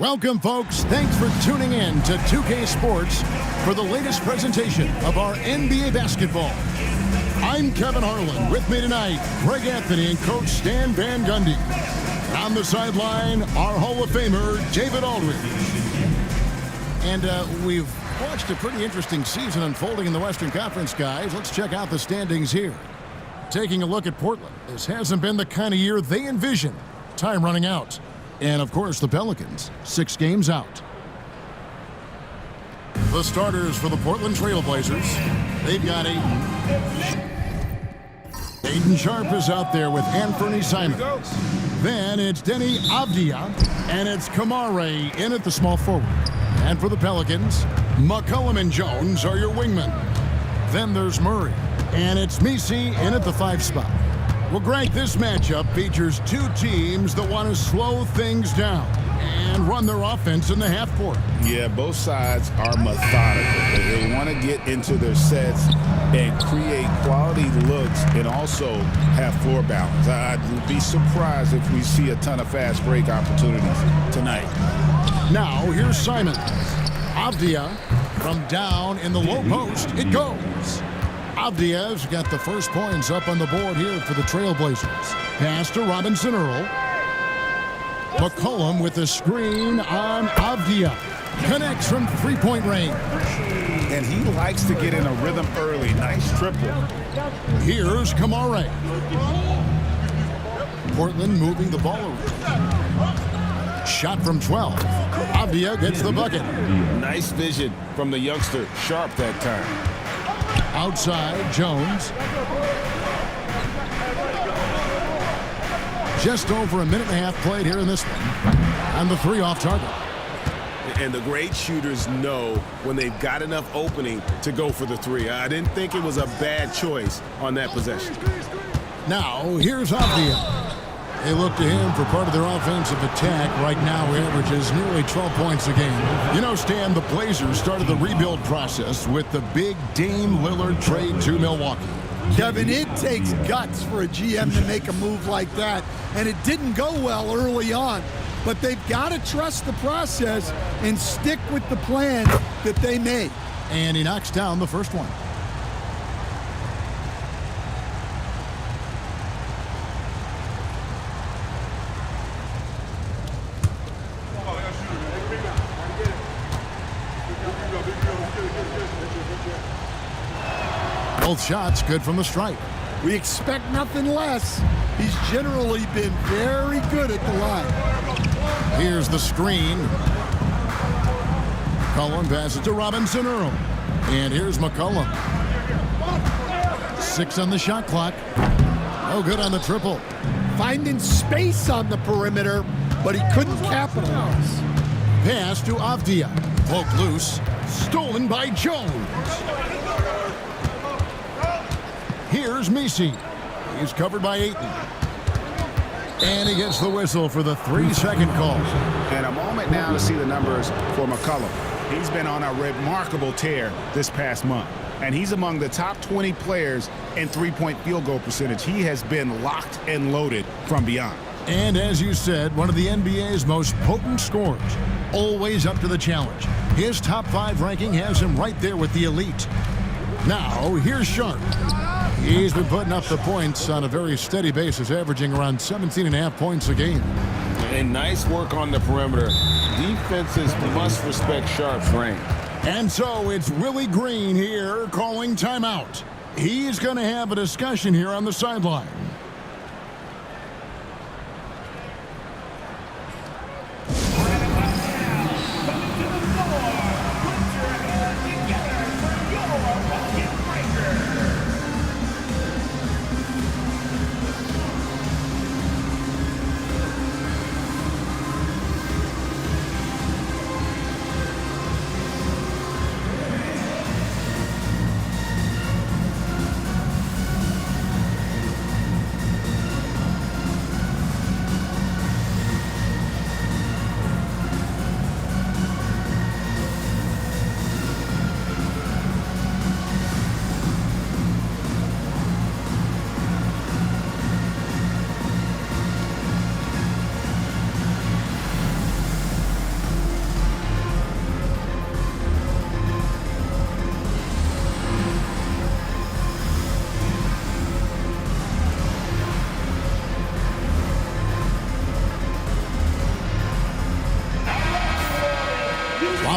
Welcome, folks. Thanks for tuning in to 2K Sports for the latest presentation of our NBA basketball. I'm Kevin Harlan. With me tonight, Greg Anthony and Coach Stan Van Gundy. On the sideline, our Hall of Famer, David Aldridge. And we've watched a pretty interesting season unfolding in the Western Conference, guys. Let's check out the standings here. Taking a look at Portland, this hasn't been the kind of year they envisioned. Time running out. And, of course, the Pelicans, 6 games out. The starters for the Portland Trail Blazers, they've got Aiden Sharp is out there with Anthony Simons. Then it's Denny Avdia, and it's Kamare in at the small forward. And for the Pelicans, McCollum and Jones are your wingmen. Then there's Murray, and it's Messi in at the 5 spot. Well, Greg, this matchup features 2 teams that want to slow things down and run their offense in the half court. Yeah, both sides are methodical. They want to get into their sets and create quality looks and also have floor balance. I'd be surprised if we see a ton of fast break opportunities tonight. Now, here's Simons. Avdia from down in the low post. It goes. Avdia's got the first points up on the board here for the Trailblazers. Pass to Robinson Earl. McCollum with the screen on Avdia. Connects from three-point range. And he likes to get in a rhythm early. Nice triple. Here's Kamare. Portland moving the ball around. Shot from 12. Avdia gets the bucket. Nice vision from the youngster. Sharp that time. Outside, Jones. Just over a minute and a half played here in this one. And the 3 off target. And the great shooters know when they've got enough opening to go for the 3. I didn't think it was a bad choice on that possession. Now, here's Avdia. They look to him for part of their offensive attack. Right now, he averages nearly 12 points a game. You know, Stan, the Blazers started the rebuild process with the big Dame Lillard trade to Milwaukee. Kevin, it takes guts for a GM to make a move like that, and it didn't go well early on. But they've got to trust the process and stick with the plan that they made. And he knocks down the first one. Both shots good from the stripe. We expect nothing less. He's generally been very good at the line. Here's the screen. McCollum passes to Robinson Earl. And here's McCollum. 6 on the shot clock. No good on the triple. Finding space on the perimeter, but he couldn't capitalize. Pass to Avdia. Poked loose. Stolen by Jones. Here's Messi. He's covered by Ayton. And he gets the whistle for the 3-second call. And a moment now to see the numbers for McCollum. He's been on a remarkable tear this past month. And he's among the top 20 players in three-point field goal percentage. He has been locked and loaded from beyond. And as you said, one of the NBA's most potent scorers. Always up to the challenge. His top 5 ranking has him right there with the elite. Now, here's Sharp. He's been putting up the points on a very steady basis, averaging around 17.5 points a game. And nice work on the perimeter. Defenses must respect Sharp's range. And so it's Willie Green here calling timeout. He's going to have a discussion here on the sideline.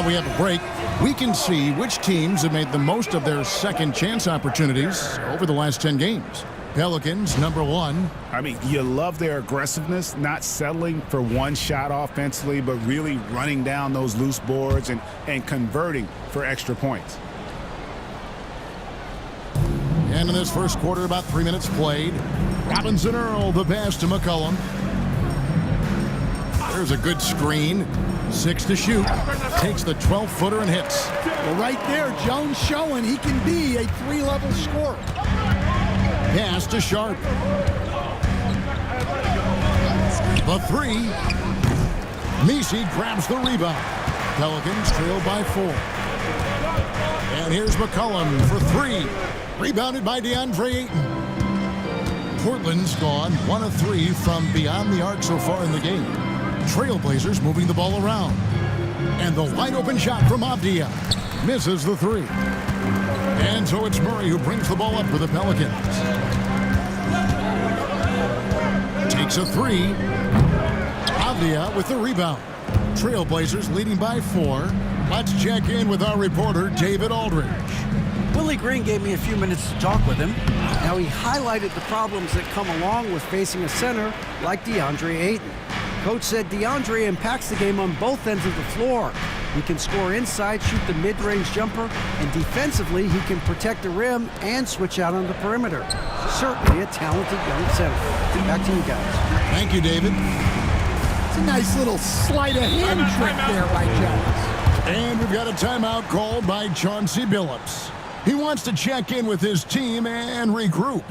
we have a break, we can see which teams have made the most of their second chance opportunities over the last 10 games. Pelicans, number 1. I mean, you love their aggressiveness, not settling for one shot offensively, but really running down those loose boards and converting for extra points. And in this first quarter, about 3 minutes played. Robinson Earl, the pass to McCollum. There's a good screen. 6 to shoot. Takes the 12-footer and hits. Well, right there, Jones showing he can be a 3-level scorer. Pass to Sharp. The 3. Messi grabs the rebound. Pelicans trail by 4. And here's McCollum for 3. Rebounded by DeAndre Ayton. Portland's gone 1 of 3 from beyond the arc so far in the game. Trailblazers moving the ball around. And the wide open shot from Avdia. Misses the 3. And so it's Murray who brings the ball up for the Pelicans. Takes a 3. Avdia with the rebound. Trailblazers leading by 4. Let's check in with our reporter, David Aldridge. Willie Green gave me a few minutes to talk with him. Now, he highlighted the problems that come along with facing a center like DeAndre Ayton. Coach said DeAndre impacts the game on both ends of the floor. He can score inside, shoot the mid-range jumper, and defensively, he can protect the rim and switch out on the perimeter. Certainly a talented young center. Back to you guys. Thank you, David. It's a nice little sleight of hand trick there by Jones. And we've got a timeout called by Chauncey Billups. He wants to check in with his team and regroup.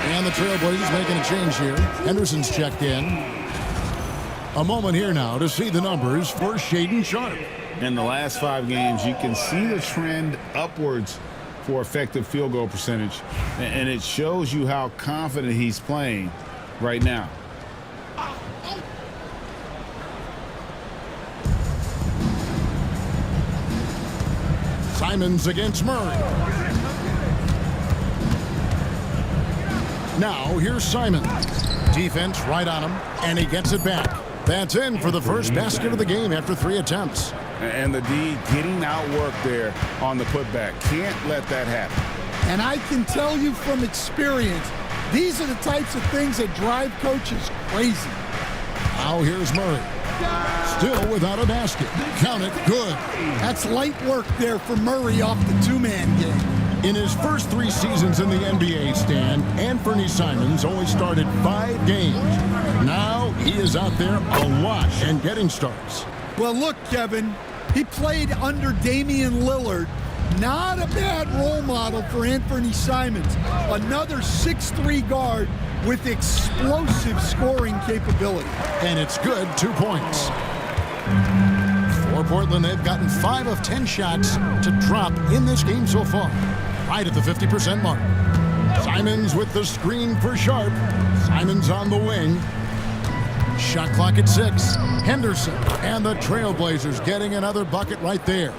And the Trailblazers making a change here. Henderson's checked in. A moment here now to see the numbers for Shaedon Sharpe. In the last 5 games, you can see the trend upwards for effective field goal percentage. And it shows you how confident he's playing right now. Simons against Murray. Now here's Simons. Defense right on him, and he gets it back. That's in for the first basket of the game after 3 attempts. And the D getting outworked there on the putback. Can't let that happen. And I can tell you from experience, these are the types of things that drive coaches crazy. Now here's Murray. Still without a basket. Count it, good. That's light work there for Murray off the 2-man game. In his first 3 seasons in the NBA, Stan, Anthony Simons only started 5 games. Now he is out there a lot and getting starts. Well, look, Kevin, he played under Damian Lillard. Not a bad role model for Anthony Simons. Another 6'3" guard with explosive scoring capability. And it's good, 2 points. For Portland, they've gotten 5 of 10 shots to drop in this game so far. Right at the 50% mark. Simons with the screen for Sharpe. Simons on the wing. Shot clock at 6. Henderson and the Trailblazers getting another bucket right there.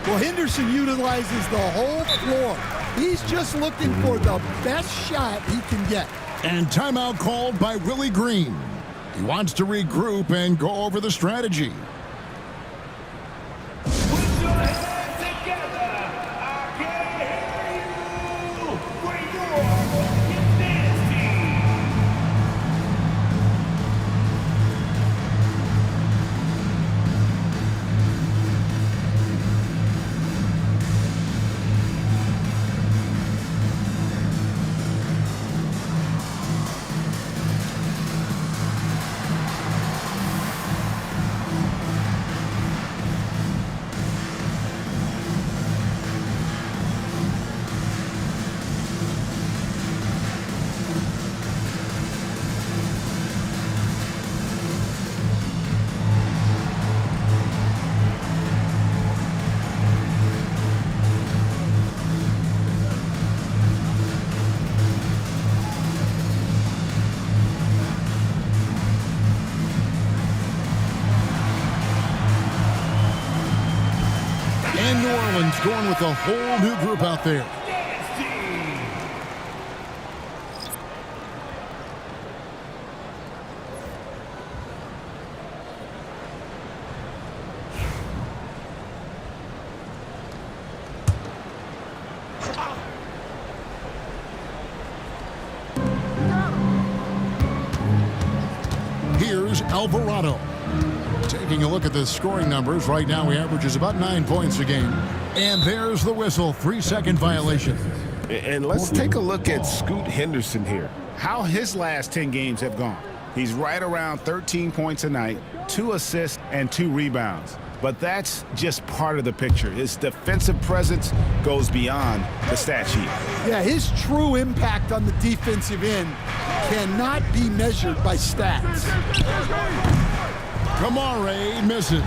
Well, Henderson utilizes the whole floor. He's just looking for the best shot he can get. And timeout called by Willie Green. He wants to regroup and go over the strategy. going with a whole new group out there. Here's Alvarado. Taking a look at the scoring numbers, right now he averages about 9 points a game. And there's the whistle, 3-second violation. And let's take a look at Scoot Henderson here. How his last 10 games have gone. He's right around 13 points a night, 2 assists, and 2 rebounds. But that's just part of the picture. His defensive presence goes beyond the stat sheet. Yeah, his true impact on the defensive end cannot be measured by stats. Kamare misses.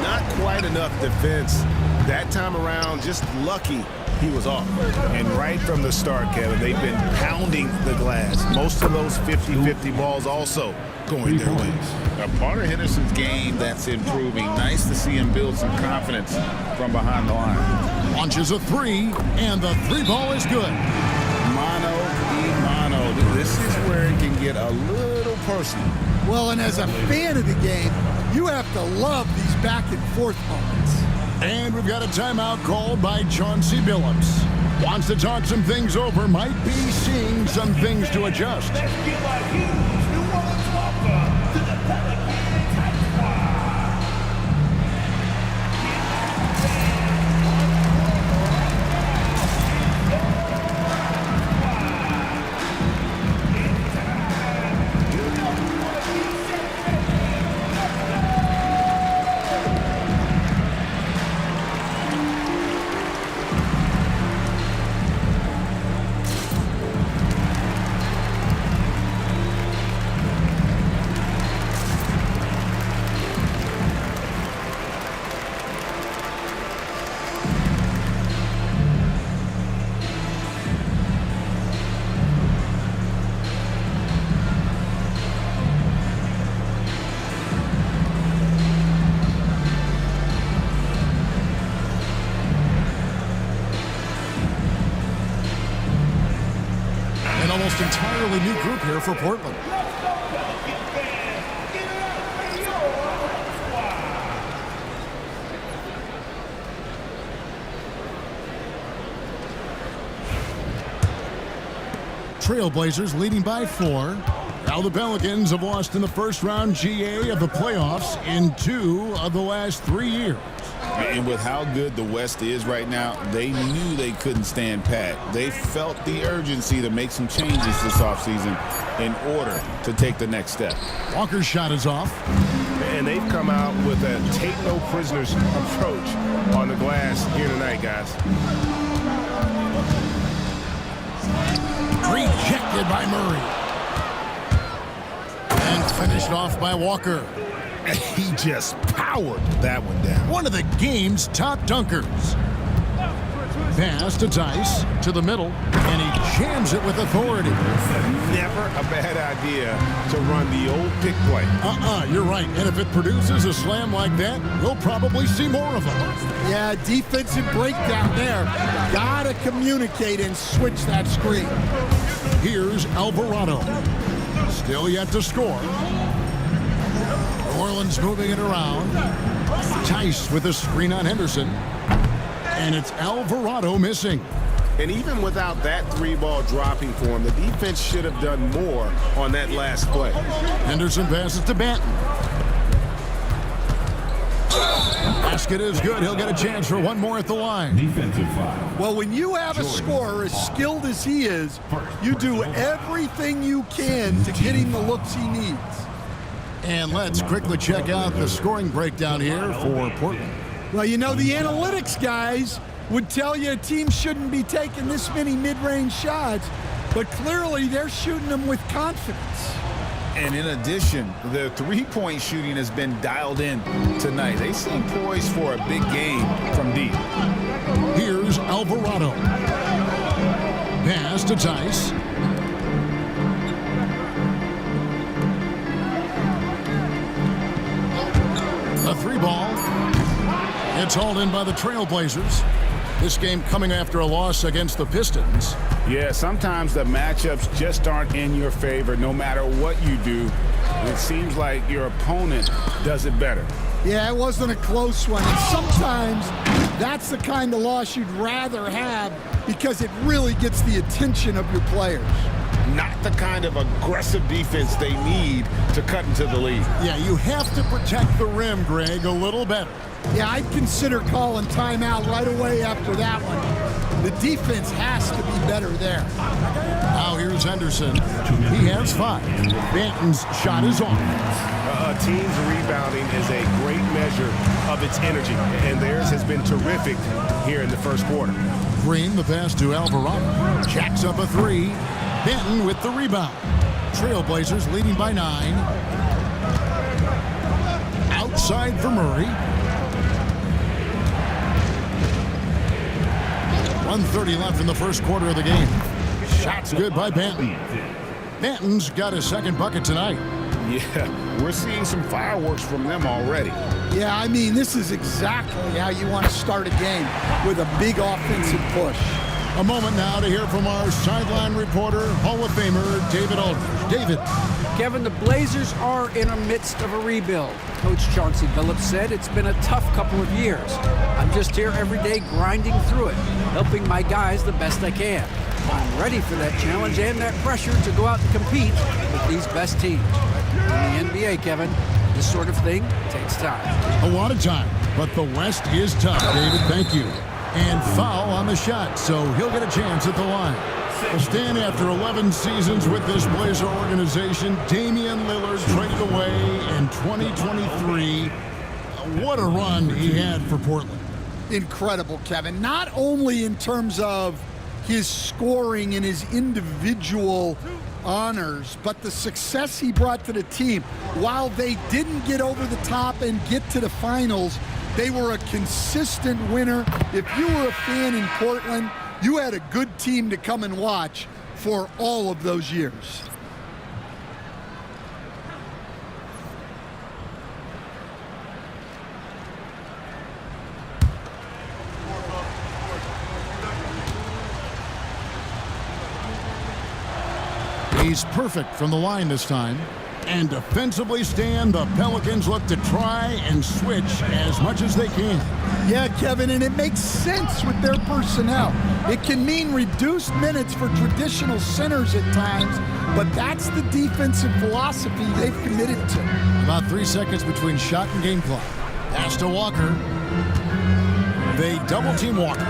Not quite enough defense. That time around, just lucky he was off. And right from the start, Kevin, they've been pounding the glass. Most of those 50-50 balls also going their ways. A part of Henderson's game that's improving. Nice to see him build some confidence from behind the line. Launches a 3, and the 3 ball is good. Mano y mano. This is where it can get a little personal. Well, and as a fan of the game, you have to love these back-and-forth moments. And we've got a timeout called by Chauncey Billups. Wants to talk some things over, might be seeing some things to adjust. Almost entirely new group here for Portland. Trailblazers leading by 4. Now the Pelicans have lost in the first round GA of the playoffs in 2 of the last 3 years. And with how good the West is right now, they knew they couldn't stand pat. They felt the urgency to make some changes this offseason in order to take the next step. Walker's shot is off. And they've come out with a take no prisoners approach on the glass here tonight, guys. Rejected by Murray. And finished off by Walker. He just powered that one down. One of the game's top dunkers. Pass to Tice, to the middle, and he jams it with authority. Never a bad idea to run the old pick play. You're right. And if it produces a slam like that, we'll probably see more of them. Yeah, defensive breakdown there. Gotta communicate and switch that screen. Here's Alvarado. Still yet to score. Orleans moving it around. Tice with a screen on Henderson. And it's Alvarado missing. And even without that 3-ball dropping for him, the defense should have done more on that last play. Henderson passes to Banton. Basket is good. He'll get a chance for one more at the line. Defensive foul. Well, when you have a scorer as skilled as he is, you do everything you can to get him the looks he needs. And let's quickly check out the scoring breakdown here for Portland. Well, you know, the analytics guys would tell you a team shouldn't be taking this many mid-range shots, but clearly they're shooting them with confidence. And in addition, the three-point shooting has been dialed in tonight. They seem poised for a big game from deep. Here's Alvarado. Pass to Tice. A 3-ball. It's hauled in by the Trailblazers. This game coming after a loss against the Pistons. Yeah, sometimes the matchups just aren't in your favor no matter what you do. It seems like your opponent does it better. Yeah, it wasn't a close one. And sometimes that's the kind of loss you'd rather have because it really gets the attention of your players. Not the kind of aggressive defense they need to cut into the lead. Yeah, you have to protect the rim, Greg, a little better. Yeah, I'd consider calling timeout right away after that one. The defense has to be better there. Now here's Henderson. He has 5. Banton's shot is off. A team's rebounding is a great measure of its energy, and theirs has been terrific here in the first quarter. Green, the pass to Alvarado. Jacks up a 3. Banton with the rebound. Trailblazers leading by 9. Outside for Murray. 1:30 left in the first quarter of the game. Shots good by Banton. Banton's got his second bucket tonight. Yeah, we're seeing some fireworks from them already. Yeah, I mean, this is exactly how you want to start a game, with a big offensive push. A moment now to hear from our sideline reporter, Hall of Famer David Aldridge. David. Kevin, the Blazers are in the midst of a rebuild. Coach Chauncey Billups said it's been a tough couple of years. I'm just here every day grinding through it, helping my guys the best I can. I'm ready for that challenge and that pressure to go out and compete with these best teams. In the NBA, Kevin, this sort of thing takes time. A lot of time, but the West is tough, David. Thank you. And foul on the shot, so he'll get a chance at the line. Well, Stan, after 11 seasons with this Blazer organization, Damian Lillard traded away in 2023. What a run he had for Portland. Incredible, Kevin. Not only in terms of his scoring and his individual honors, but the success he brought to the team. While they didn't get over the top and get to the finals, they were a consistent winner. If you were a fan in Portland, you had a good team to come and watch for all of those years. He's perfect from the line this time. And defensively, Stan, the Pelicans look to try and switch as much as they can. Yeah, Kevin, and it makes sense with their personnel. It can mean reduced minutes for traditional centers at times, but that's the defensive philosophy they've committed to. About 3 seconds between shot and game clock. Pass to Walker. They double-team Walker.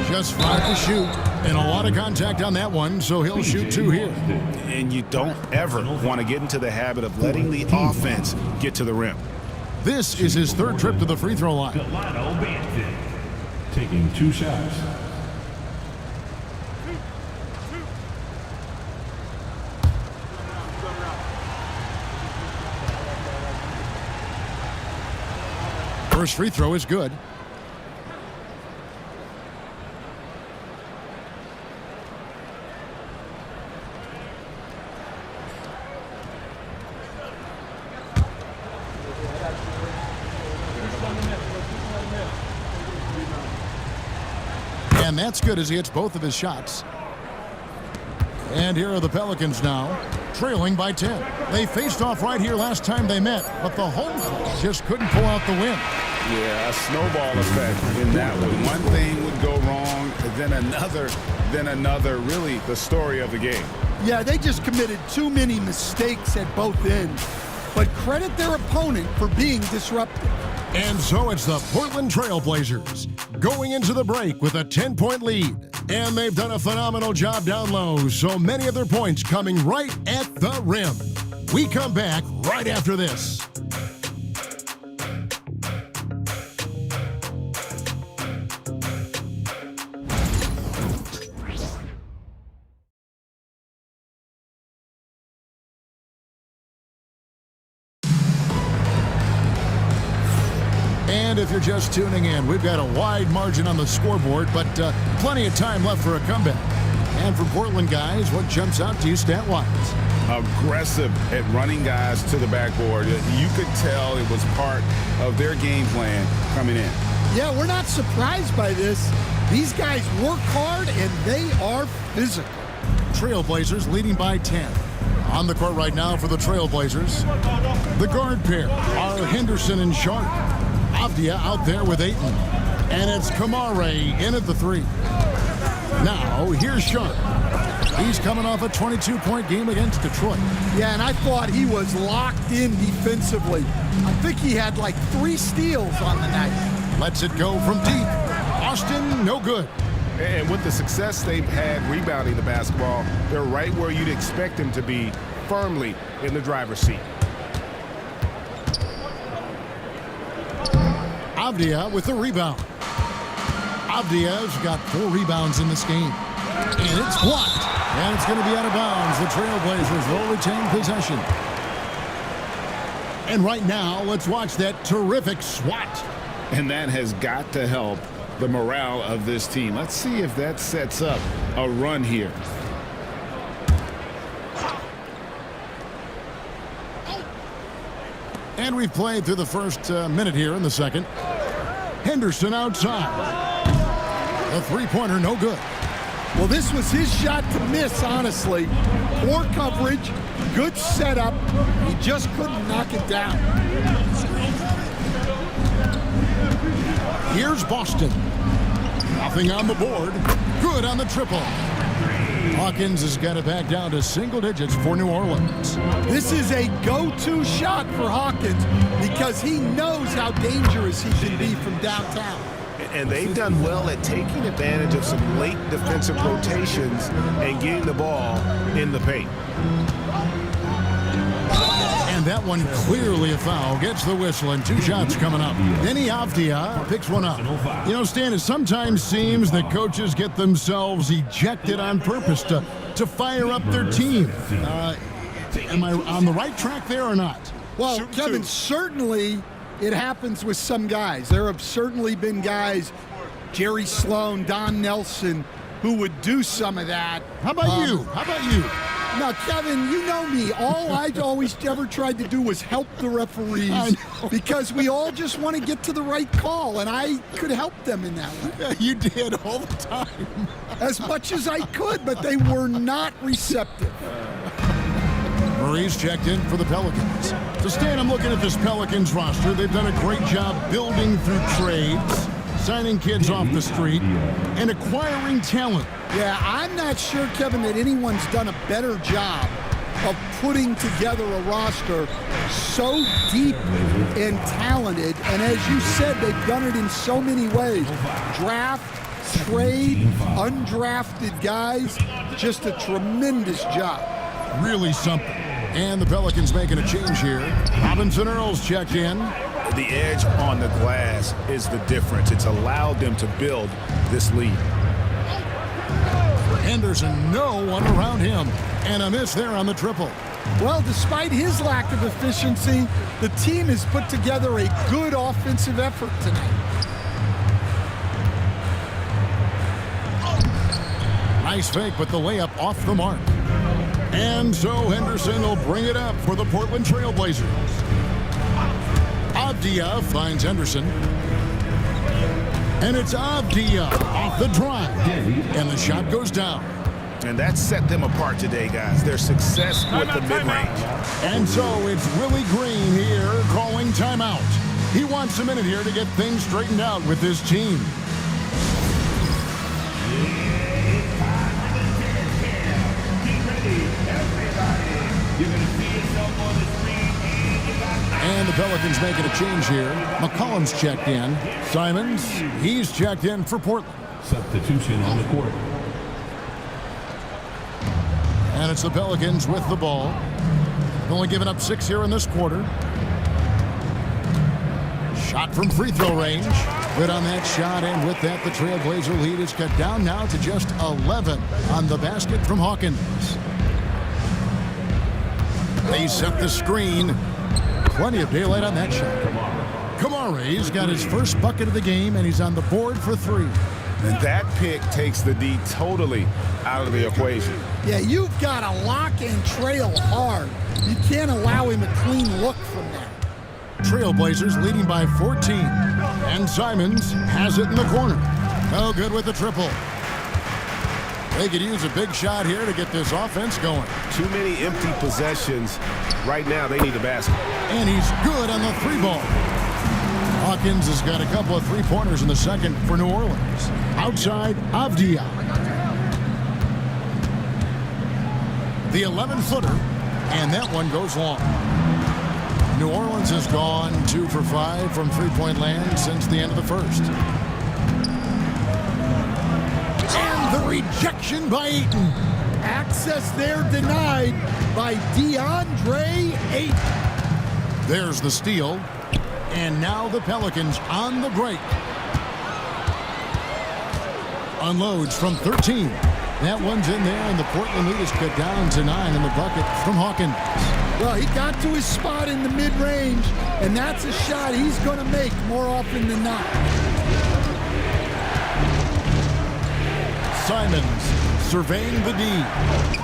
Just 5 to shoot, and a lot of contact on that one, so he'll shoot 2 here. And you don't ever want to get into the habit of letting the offense get to the rim. This is his 3rd trip to the free throw line. Taking 2 shots. First free throw is good. And that's good as he hits both of his shots. And here are the Pelicans now, trailing by 10. They faced off right here last time they met, but the home folks just couldn't pull out the win. Yeah, a snowball effect in that one. One thing would go wrong, then another, really the story of the game. Yeah, they just committed too many mistakes at both ends. But credit their opponent for being disruptive. And so it's the Portland Trailblazers going into the break with a 10-point lead. And they've done a phenomenal job down low, so many of their points coming right at the rim. We come back right after this. And if you're just tuning in, we've got a wide margin on the scoreboard, but plenty of time left for a comeback. And for Portland guys, what jumps out to you stat-wise? aggressive at running guys to the backboard. You could tell it was part of their game plan coming in. Yeah, we're not surprised by this. These guys work hard, and they are physical. Trailblazers leading by 10. On the court right now for the Trailblazers, the guard pair are Henderson and Sharp. Avdia out there with Ayton. And it's Kamare in at the 3. Now, here's Sharp. He's coming off a 22-point game against Detroit. Yeah, and I thought he was locked in defensively. I think he had like 3 steals on the night. Lets it go from deep. Austin, no good. And with the success they've had rebounding the basketball, they're right where you'd expect them to be, firmly in the driver's seat. Avdia with the rebound. Avdia's got 4 rebounds in this game. And it's blocked. And it's going to be out of bounds. The Trailblazers will retain possession. And right now, let's watch that terrific swat. And that has got to help the morale of this team. Let's see if that sets up a run here. And we've played through the first minute here in the second. Henderson outside. The three-pointer, no good. Well, this was his shot to miss, honestly. Poor coverage, good setup. He just couldn't knock it down. Here's Boston. Nothing on the board. Good on the triple. Hawkins has got it back down to single digits for New Orleans. This is a go-to shot for Hawkins because he knows how dangerous he can be from downtown. And they've done well at taking advantage of some late defensive rotations and getting the ball in the paint. And that one clearly a foul. Gets the whistle and 2 shots coming up. Denny Avdia picks one up. You know, Stan, it sometimes seems that coaches get themselves ejected on purpose to fire up their team. Am I on the right track there or not? Well, Kevin, certainly it happens with some guys. There have certainly been guys, Jerry Sloan, Don Nelson, who would do some of that. How about you? How about you? Now, Kevin, you know me. All I always ever tried to do was help the referees because we all just want to get to the right call, and I could help them in that way. Yeah, you did all the time. As much as I could, but they were not receptive. Murray's checked in for the Pelicans. So, Stan, I'm looking at this Pelicans roster. They've done a great job building through trades, signing kids off the street, and acquiring talent. Yeah, I'm not sure, Kevin, that anyone's done a better job of putting together a roster so deep and talented. And as you said, they've done it in so many ways. Draft, trade, undrafted guys. Just a tremendous job. Really something. And the Pelicans making a change here. Robinson Earls checked in. The edge on the glass is the difference. It's allowed them to build this lead. Henderson, no one around him. And a miss there on the triple. Well, despite his lack of efficiency, the team has put together a good offensive effort tonight. Nice fake, but the layup off the mark. And so Henderson will bring it up for the Portland Trailblazers. Avdia finds Henderson. And it's Avdia off the drive. And the shot goes down. And that set them apart today, guys. Their success with the mid-range. And so it's Willie Green here calling timeout. He wants a minute here to get things straightened out with his team. And the Pelicans making a change here. McCollum's checked in. Simons, he's checked in for Portland. Substitution on the court. And it's the Pelicans with the ball. Only giving up 6 here in this quarter. Shot from free throw range. Good on that shot, and with that, the Trailblazer lead is cut down now to just 11 on the basket from Hawkins. They set the screen. Plenty of daylight on that shot. Kamare's got his first bucket of the game, and he's on the board for 3. And that pick takes the D totally out of the equation. Yeah, you've got to lock and trail hard. You can't allow him a clean look from that. Trailblazers leading by 14. And Simons has it in the corner. No good with the triple. They could use a big shot here to get this offense going. Too many empty possessions. Right now, they need the basket. And he's good on the three ball. Hawkins has got a couple of three-pointers in the second for New Orleans. Outside, Avdia. The 11-footer, and that one goes long. New Orleans has gone 2 for 5 from three-point land since the end of the first. And the rejection by Ayton. Access there denied by DeAndre Ayton. There's the steal. And now the Pelicans on the break. Unloads from 13. That one's in there, and the Portland lead is cut down to 9 in the bucket from Hawkins. Well, he got to his spot in the mid-range, and that's a shot he's going to make more often than not. Simons surveying the D.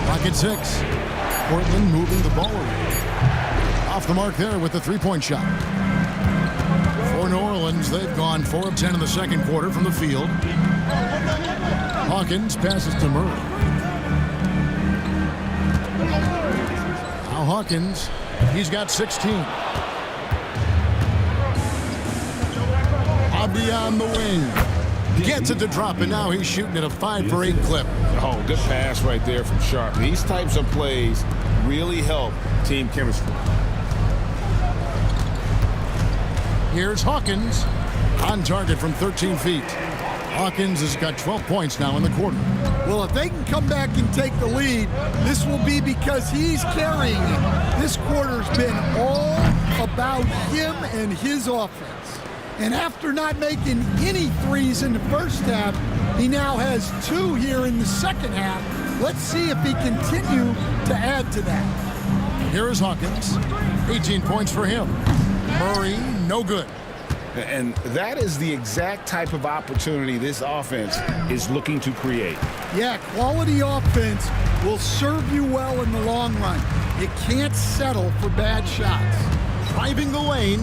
Pocket 6. Portland moving the ball around. Off the mark there with the three-point shot. For New Orleans, they've gone 4 of 10 in the second quarter from the field. Hawkins passes to Murray. Now Hawkins, he's got 16. Abdi on the wing. Gets it to drop, and now he's shooting at a 5 for 8 clip. Oh, good pass right there from Sharp. These types of plays really help team chemistry. Here's Hawkins on target from 13 feet. Hawkins has got 12 points now in the quarter. Well, if they can come back and take the lead, this will be because he's carrying it. This quarter's been all about him and his offense. And after not making any threes in the first half, he now has 2 here in the second half. Let's see if he continue to add to that. Here is Hawkins. 18 points for him. Murray, no good. And that is the exact type of opportunity this offense is looking to create. Yeah, quality offense will serve you well in the long run. You can't settle for bad shots. Driving the lane.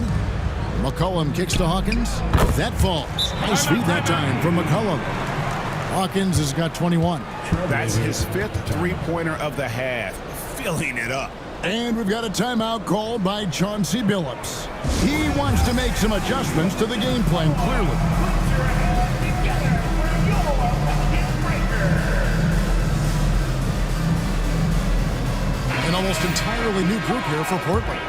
McCollum kicks to Hawkins. That falls. Nice feed that time from McCollum. Hawkins has got 21. That's his 5th three-pointer of the half. Filling it up. And we've got a timeout called by Chauncey Billups. He wants to make some adjustments to the game plan, clearly. An almost entirely new group here for Portland.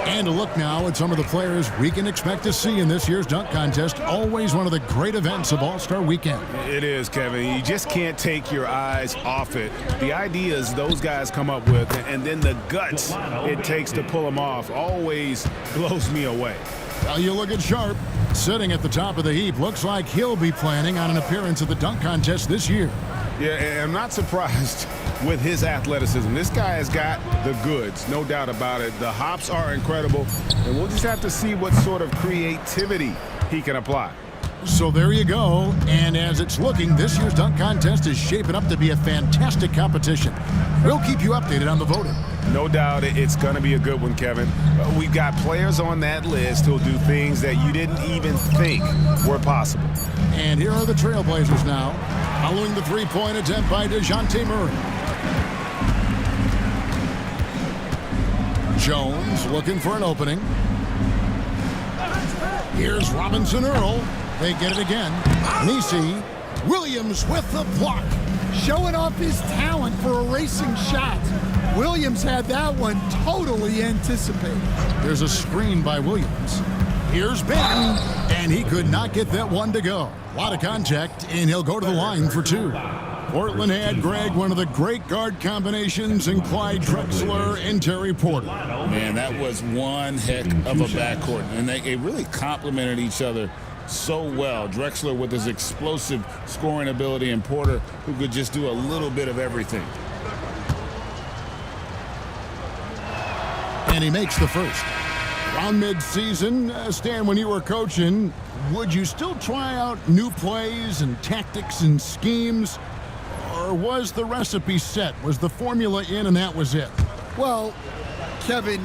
And a look now at some of the players we can expect to see in this year's dunk contest. Always one of the great events of All-Star Weekend. It is, Kevin. You just can't take your eyes off it. The ideas those guys come up with, and then the guts it takes to pull them off, always blows me away. Well, you look at Sharp, sitting at the top of the heap. Looks like he'll be planning on an appearance at the dunk contest this year. Yeah, and I'm not surprised with his athleticism. This guy has got the goods, no doubt about it. The hops are incredible, and we'll just have to see what sort of creativity he can apply. So there you go, and as it's looking, this year's dunk contest is shaping up to be a fantastic competition. We'll keep you updated on the voting. No doubt it's going to be a good one, Kevin. We've got players on that list who'll do things that you didn't even think were possible. And here are the Trailblazers now, following the three-point attempt by DeJounte Murray. Jones looking for an opening. Here's Robinson Earl. They get it again. Nisi. Williams with the block. Showing off his talent for erasing shots. Williams had that one totally anticipated. There's a screen by Williams. Here's Benton, and he could not get that one to go. A lot of contact, and he'll go to the line for 2. Portland had, Greg, one of the great guard combinations in Clyde Drexler and Terry Porter. Man, that was one heck of a backcourt, and they really complemented each other so well. Drexler with his explosive scoring ability, and Porter who could just do a little bit of everything. And he makes the first. On mid-season, Stan, when you were coaching, would you still try out new plays and tactics and schemes? Or was the recipe set? Was the formula in and that was it? Well, Kevin,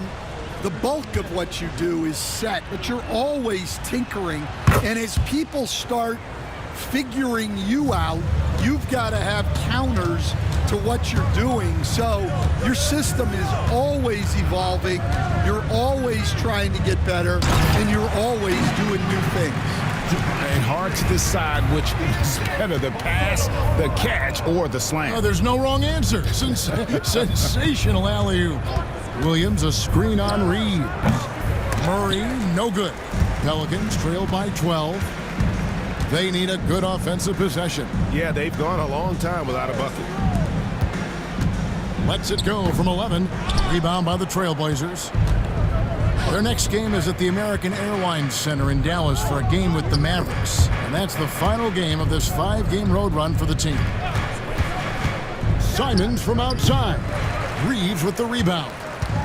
the bulk of what you do is set, but you're always tinkering. And as people start figuring you out, you've got to have counters to what you're doing. So your system is always evolving. You're always trying to get better, and you're always doing new things. And hard to decide which is better, the pass, the catch, or the slam. Oh, there's no wrong answer. Sensational alley-oop. Williams a screen on Reeves. Murray, no good. Pelicans trail by 12. They need a good offensive possession. Yeah, they've gone a long time without a bucket. Lets it go from 11. Rebound by the Trailblazers. Their next game is at the American Airlines Center in Dallas for a game with the Mavericks. And that's the final game of this 5-game road run for the team. Simons from outside. Reeves with the rebound.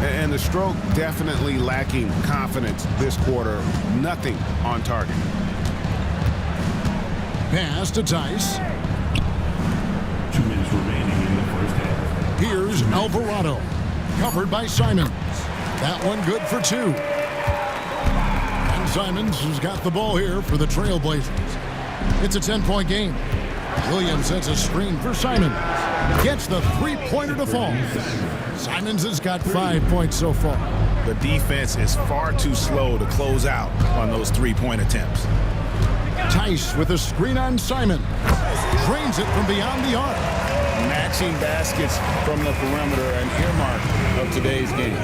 And the stroke definitely lacking confidence this quarter. Nothing on target. Pass to Tice. 2 minutes remaining in the first half. Here's Alvarado. Covered by Simons. That one good for 2. And Simons has got the ball here for the Trailblazers. It's a 10-point game. Williams sets a screen for Simons. Gets the three-pointer to fall. Simons has got 5 points so far. The defense is far too slow to close out on those three-point attempts. Tice with a screen on Simon. Drains it from beyond the arc. Matching baskets from the perimeter, an earmark of today's game.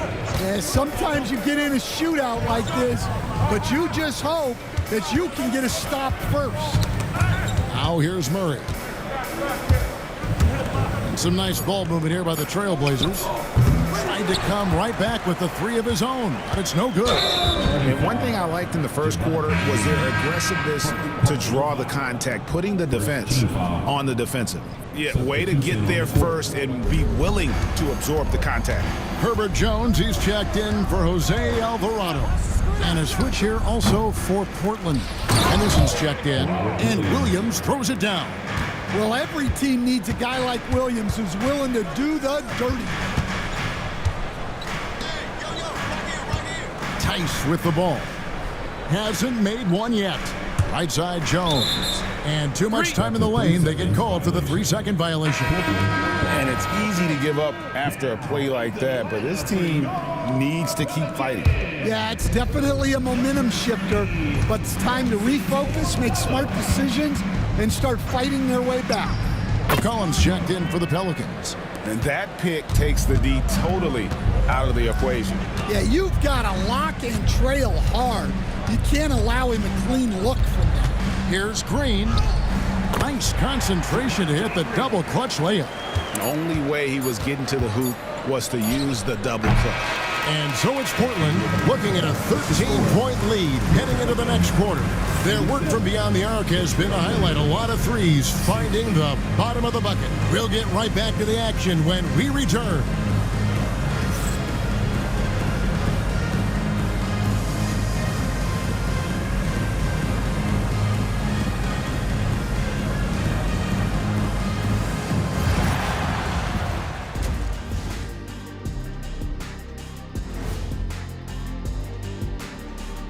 Yeah, sometimes you get in a shootout like this, but you just hope that you can get a stop first. Now here's Murray. And some nice ball movement here by the Trailblazers. Tried to come right back with the 3 of his own, but it's no good. And one thing I liked in the first quarter was their aggressiveness to draw the contact, putting the defense on the defensive. Yeah, way to get there first and be willing to absorb the contact. Herbert Jones, he's checked in for Jose Alvarado. And a switch here also for Portland. Henderson's checked in, and Williams throws it down. Well, every team needs a guy like Williams who's willing to do the dirty. Tice with the ball. Hasn't made one yet. Right side Jones. And too much time in the lane. They get called for the 3-second violation. And it's easy to give up after a play like that, but this team needs to keep fighting. Yeah, it's definitely a momentum shifter, but it's time to refocus, make smart decisions, and start fighting their way back. McCollum's checked in for the Pelicans. And that pick takes the D totally out of the equation. Yeah, you've got to lock and trail hard. You can't allow him a clean look from that. Here's Green. Nice concentration to hit the double clutch layup. The only way he was getting to the hoop was to use the double clutch. And so it's Portland looking at a 13-point lead heading into the next quarter. Their work from beyond the arc has been to highlight a lot of threes, finding the bottom of the bucket. We'll get right back to the action when we return.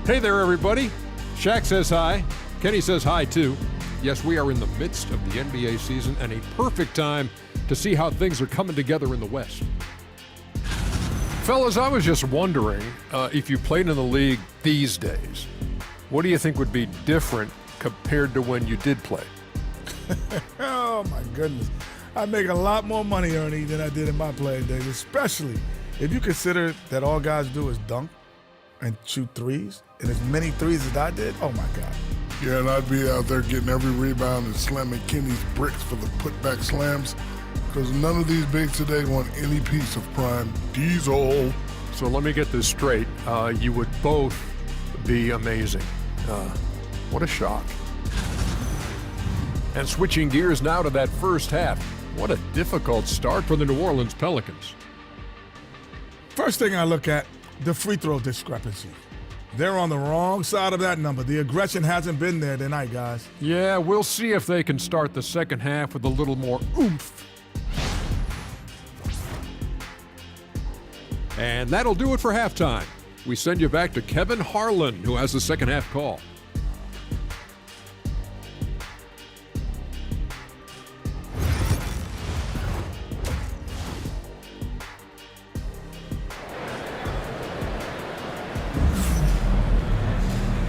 Hey there, everybody. Shaq says hi. Kenny says hi, too. Yes, we are in the midst of the NBA season and a perfect time to see how things are coming together in the West. Fellas, I was just wondering if you played in the league these days, what do you think would be different compared to when you did play? Oh, my goodness. I make a lot more money, Ernie, than I did in my playing days, especially if you consider that all guys do is dunk and shoot threes, and as many threes as I did, oh, my God. Yeah, and I'd be out there getting every rebound and slamming Kenny's bricks for the putback slams, because none of these bigs today want any piece of prime diesel. So let me get this straight. You would both be amazing. What a shock. And switching gears now to that first half. What a difficult start for the New Orleans Pelicans. First thing I look at, the free throw discrepancy. They're on the wrong side of that number. The aggression hasn't been there tonight, guys. Yeah, we'll see if they can start the second half with a little more oomph. And that'll do it for halftime. We send you back to Kevin Harlan, who has the second half call.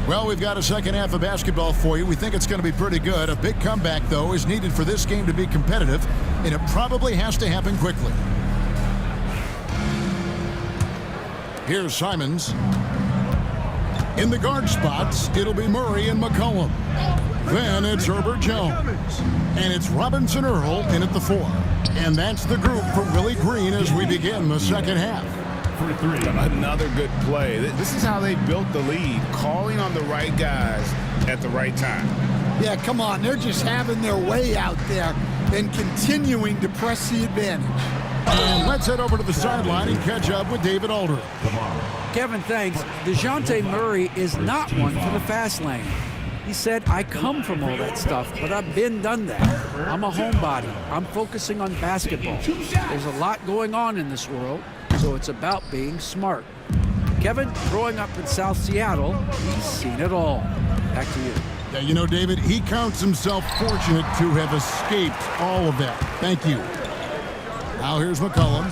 Well, we've got a second half of basketball for you. We think it's going to be pretty good. A big comeback, though, is needed for this game to be competitive, and it probably has to happen quickly. Here's Simons. In the guard spots, it'll be Murray and McCollum. Then it's Herbert Jones. And it's Robinson Earl in at the 4. And that's the group for Willie Green as we begin the second half. Another good play. This is how they built the lead, calling on the right guys at the right time. Yeah, come on. They're just having their way out there and continuing to press the advantage. And let's head over to the sideline and catch up with David Aldridge. Kevin, thanks. DeJounte Murray is not one for the fast lane. He said, I come from all that stuff, but I've done that. I'm a homebody. I'm focusing on basketball. There's a lot going on in this world, so it's about being smart. Kevin, growing up in South Seattle, he's seen it all. Back to you. Yeah, you know, David, he counts himself fortunate to have escaped all of that. Thank you. Now here's McCollum.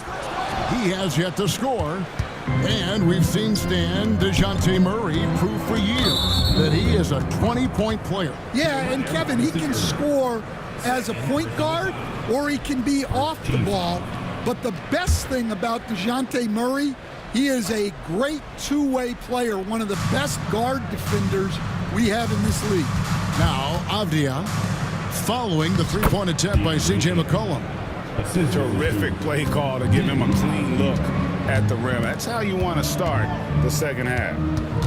He has yet to score. And we've seen DeJounte Murray prove for years that he is a 20-point player. Yeah, and Kevin, he can score as a point guard or he can be off the ball. But the best thing about DeJounte Murray, he is a great two-way player, one of the best guard defenders we have in this league. Now, Avdia following the three-point attempt by C.J. McCollum. Terrific play call to give him a clean look at the rim. That's how you want to start the second half.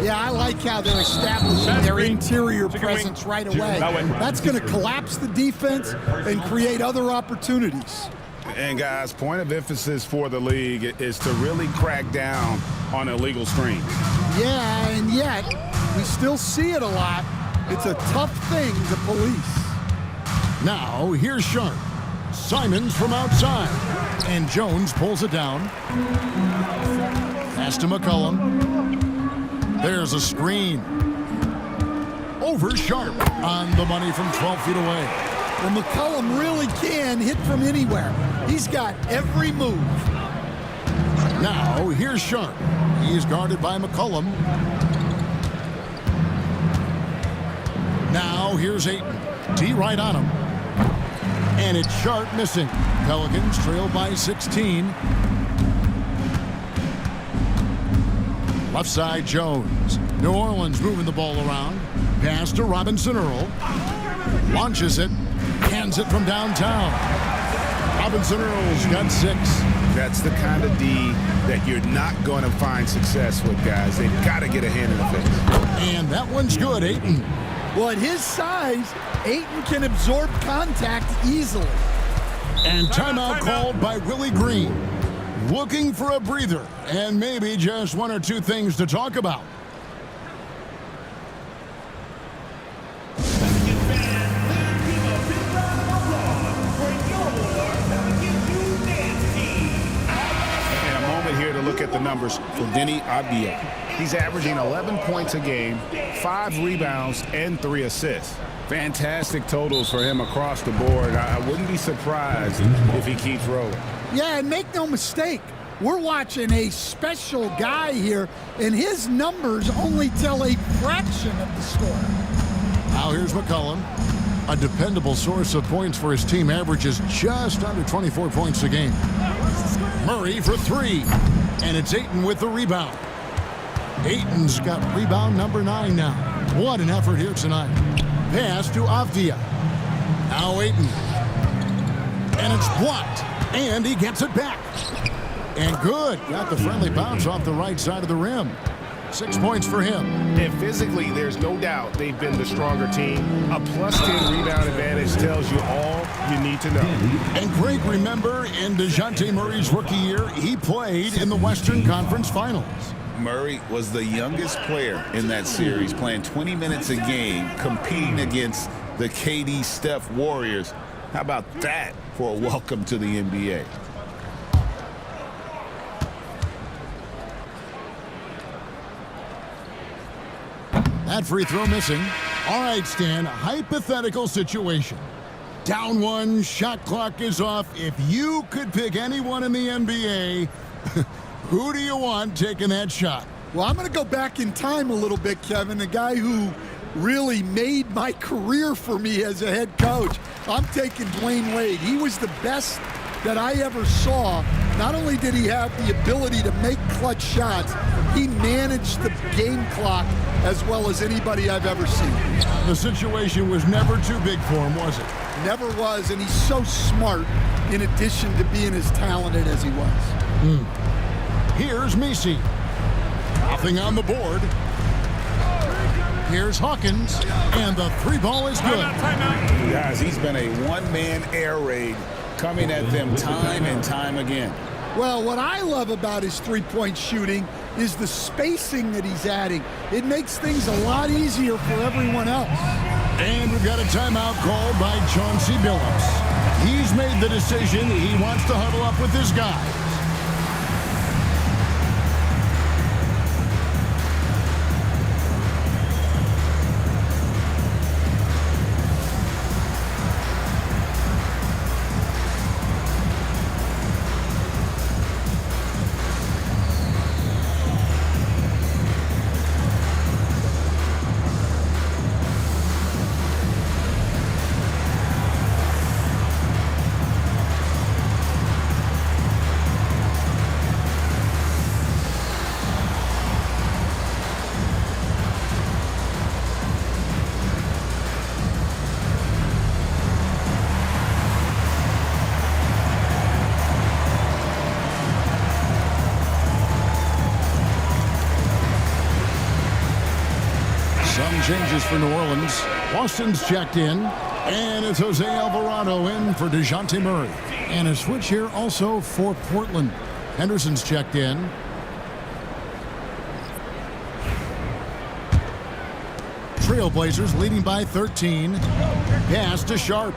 Yeah, I like how they're establishing their interior presence right away. That's going to collapse the defense and create other opportunities. And guys, point of emphasis for the league is to really crack down on illegal screens. Yeah, and yet we still see it a lot. It's a tough thing to police. Now, here's Sharp. Simons from outside. And Jones pulls it down. Pass to McCollum. There's a screen. Over Sharp on the money from 12 feet away. Well, McCollum really can hit from anywhere. He's got every move. Now, here's Sharp. He's guarded by McCollum. Now, here's Ayton. D right on him. And it's Sharp missing. Pelicans trail by 16. Left side, Jones. New Orleans moving the ball around. Pass to Robinson Earl. Launches it. Hands it from downtown. Robinson Earl's got 6. That's the kind of D that you're not going to find success with, guys. They've got to get a hand in the face. And that one's good, Ayton. Well, at his size, Ayton can absorb contact easily. And timeout called by Willie Green. Looking for a breather and maybe just one or two things to talk about. And a moment here to look at the numbers for Denny Avdia. He's averaging 11 points a game, 5 rebounds, and 3 assists. Fantastic totals for him across the board. I wouldn't be surprised if he keeps rolling. Yeah, and make no mistake, we're watching a special guy here, and his numbers only tell a fraction of the story. Now here's McCollum. A dependable source of points for his team, averages just under 24 points a game. Murray for 3, and it's Ayton with the rebound. Ayton's got rebound number 9 now. What an effort here tonight. Pass to Avdia. Now Ayton. And it's blocked. And he gets it back. And good. Got the friendly bounce off the right side of the rim. 6 points for him. And physically, there's no doubt they've been the stronger team. A +10 rebound advantage tells you all you need to know. And Greg, remember, in DeJounte Murray's rookie year, he played in the Western Conference Finals. Murray was the youngest player in that series, playing 20 minutes a game, competing against the KD Steph Warriors. How about that for a welcome to the NBA? That free throw missing. All right, Stan, hypothetical situation. Down one, shot clock is off. If you could pick anyone in the NBA, who do you want taking that shot? Well, I'm going to go back in time a little bit, Kevin. The guy who really made my career for me as a head coach. I'm taking Dwayne Wade. He was the best that I ever saw. Not only did he have the ability to make clutch shots, he managed the game clock as well as anybody I've ever seen. The situation was never too big for him, was it? Never was, and he's so smart in addition to being as talented as he was. Here's Messi. Nothing on the board. Here's Hawkins, and the three ball is good. Guys, he's been a one-man air raid coming at them time and time again. Well, what I love about his three-point shooting is the spacing that he's adding. It makes things a lot easier for everyone else. And we've got a timeout called by Chauncey Billups. He's made the decision. He wants to huddle up with his guys. Some changes for New Orleans. Boston's checked in. And it's Jose Alvarado in for DeJounte Murray. And a switch here also for Portland. Henderson's checked in. Trailblazers leading by 13. Pass to Sharp.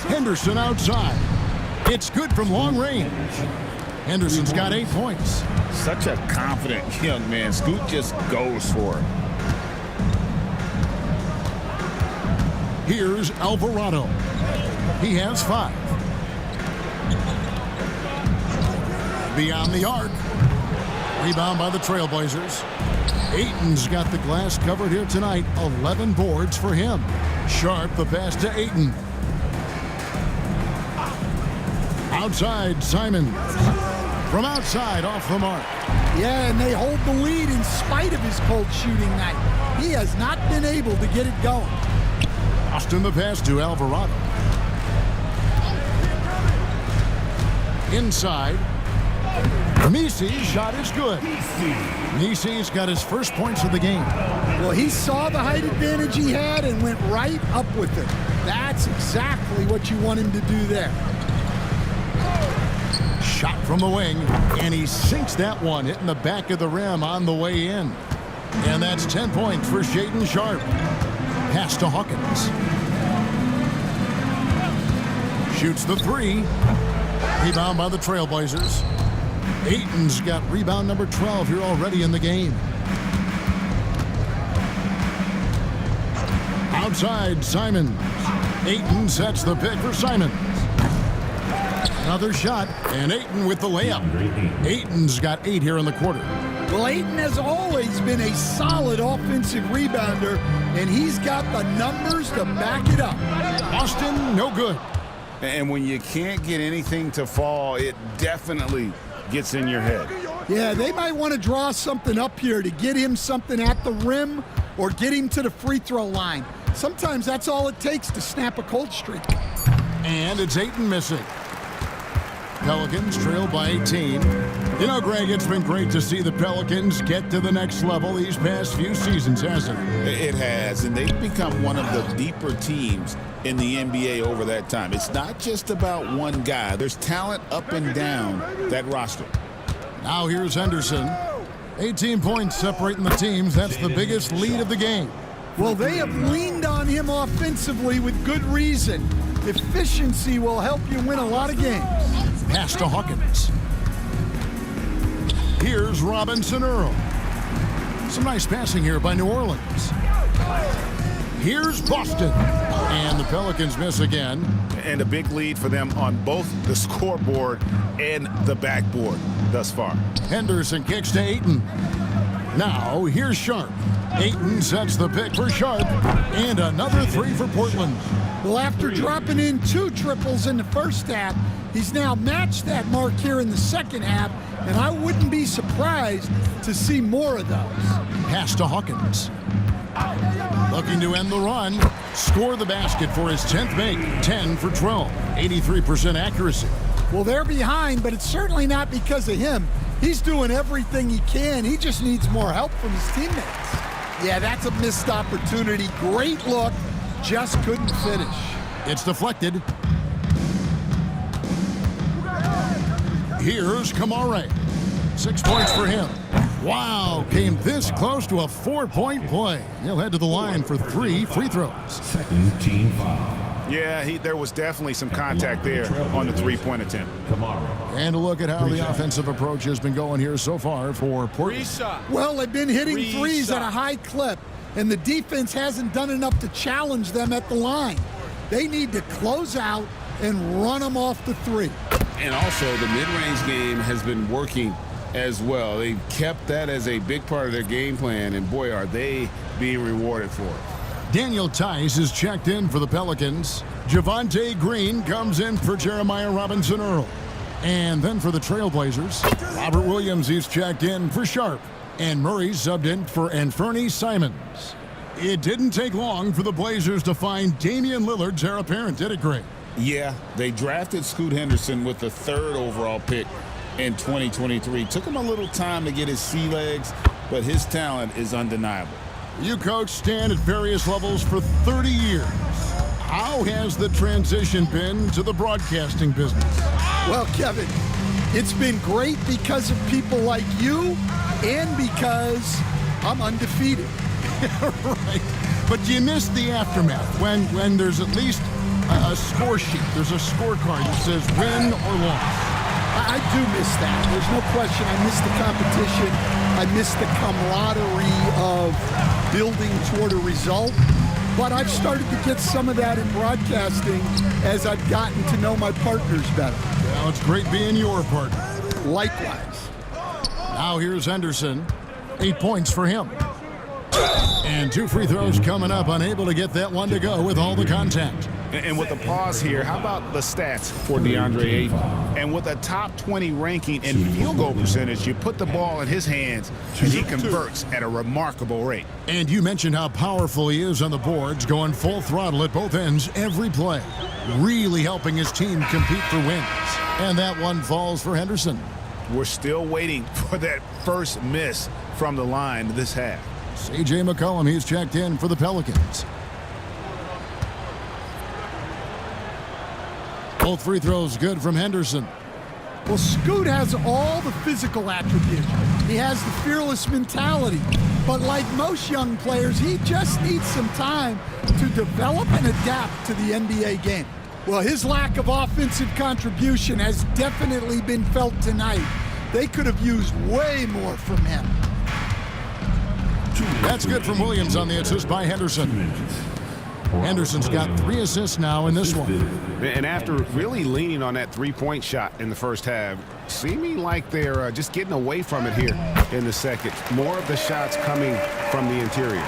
Henderson outside. It's good from long range. Henderson's got 8 points. Such a confident young man. Scoot just goes for it. Here's Alvarado. He has 5. Beyond the arc. Rebound by the Trailblazers. Ayton's got the glass covered here tonight. 11 boards for him. Sharp the pass to Ayton. Outside, Simon. From outside, off the mark. Yeah, and they hold the lead in spite of his cold shooting night. He has not been able to get it going. Austin the pass to Alvarado. Inside. Messi's shot is good. Messi's got his first points of the game. Well, he saw the height advantage he had and went right up with it. That's exactly what you want him to do there. Shot from the wing, and he sinks that one, hitting the back of the rim on the way in. And that's 10 points for Shaedon Sharp. Pass to Hawkins. Shoots the 3. Rebound by the Trailblazers. Ayton's got rebound number 12 here already in the game. Outside, Simons. Ayton sets the pick for Simons. Another shot, and Ayton with the layup. Ayton's got 8 here in the quarter. Well, Ayton has always been a solid offensive rebounder, and he's got the numbers to back it up. Austin, no good. And when you can't get anything to fall, it definitely gets in your head. Yeah, they might want to draw something up here to get him something at the rim or get him to the free throw line. Sometimes that's all it takes to snap a cold streak. And it's Ayton missing. Pelicans trail by 18. You know, Greg, it's been great to see the Pelicans get to the next level these past few seasons, hasn't it? It has, and they've become one of the deeper teams in the NBA over that time. It's not just about one guy. There's talent up and down that roster. Now here's Henderson. 18 points separating the teams. That's the biggest lead of the game. Well, they have leaned on him offensively with good reason. Efficiency will help you win a lot of games. Pass to Hawkins. Here's Robinson Earl. Some nice passing here by New Orleans. Here's Boston. And the Pelicans miss again. And a big lead for them on both the scoreboard and the backboard thus far. Henderson kicks to Ayton. Now here's Sharp. Ayton sets the pick for Sharp. And another three for Portland. Well, after dropping in 2 triples in the first half, he's now matched that mark here in the second half, and I wouldn't be surprised to see more of those. Pass to Hawkins. Looking to end the run. Score the basket for his 10th make. 10 for 12. 83% accuracy. Well, they're behind, but it's certainly not because of him. He's doing everything he can. He just needs more help from his teammates. Yeah, that's a missed opportunity. Great look. Just couldn't finish. It's deflected. Here's Kamare. 6 points for him. Wow, came this close to a 4-point play. He'll head to the line for 3 free throws. Second team foul. Yeah, there was definitely some contact there on the three-point attempt. And a look at how the offensive approach has been going here so far for Portland. Well, they've been hitting threes at a high clip, and the defense hasn't done enough to challenge them at the line. They need to close out and run them off the three. And also, the mid-range game has been working as well. They've kept that as a big part of their game plan, and boy, are they being rewarded for it. Daniel Tice is checked in for the Pelicans. Javonte Green comes in for Jeremiah Robinson Earl. And then for the Trailblazers, Robert Williams is checked in for Sharp. And Murray subbed in for Anferny Simons. It didn't take long for the Blazers to find Damian Lillard's heir apparent, did it, Greg? Yeah, they drafted Scoot Henderson with the 3rd overall pick in 2023. Took him a little time to get his sea legs, but his talent is undeniable. You coached Stan at various levels for 30 years. How has the transition been to the broadcasting business? Well, Kevin, it's been great because of people like you and because I'm undefeated. Right. But you miss the aftermath when there's at least a score sheet. There's a scorecard that says win or loss. I do miss that. There's no question. I miss the competition. I miss the camaraderie of building toward a result. But I've started to get some of that in broadcasting as I've gotten to know my partners better. Well, it's great being your partner. Likewise. Now here's Henderson. 8 points for him. And 2 free throws coming up. Unable to get that one to go with all the contact. And with the pause here, how about the stats for DeAndre Ayton? And with a top 20 ranking in field goal percentage, you put the ball in his hands, and he converts at a remarkable rate. And you mentioned how powerful he is on the boards, going full throttle at both ends every play. Really helping his team compete for wins. And that one falls for Henderson. We're still waiting for that first miss from the line this half. C.J. McCollum, he's checked in for the Pelicans. Both free throws good from Henderson. Well, Scoot has all the physical attributes. He has the fearless mentality. But like most young players, he just needs some time to develop and adapt to the NBA game. Well, his lack of offensive contribution has definitely been felt tonight. They could have used way more from him. That's good from Williams on the assist by Henderson. Henderson's got 3 assists now in this one. And after really leaning on that three-point shot in the first half, seeming like they're just getting away from it here in the second. More of the shots coming from the interior.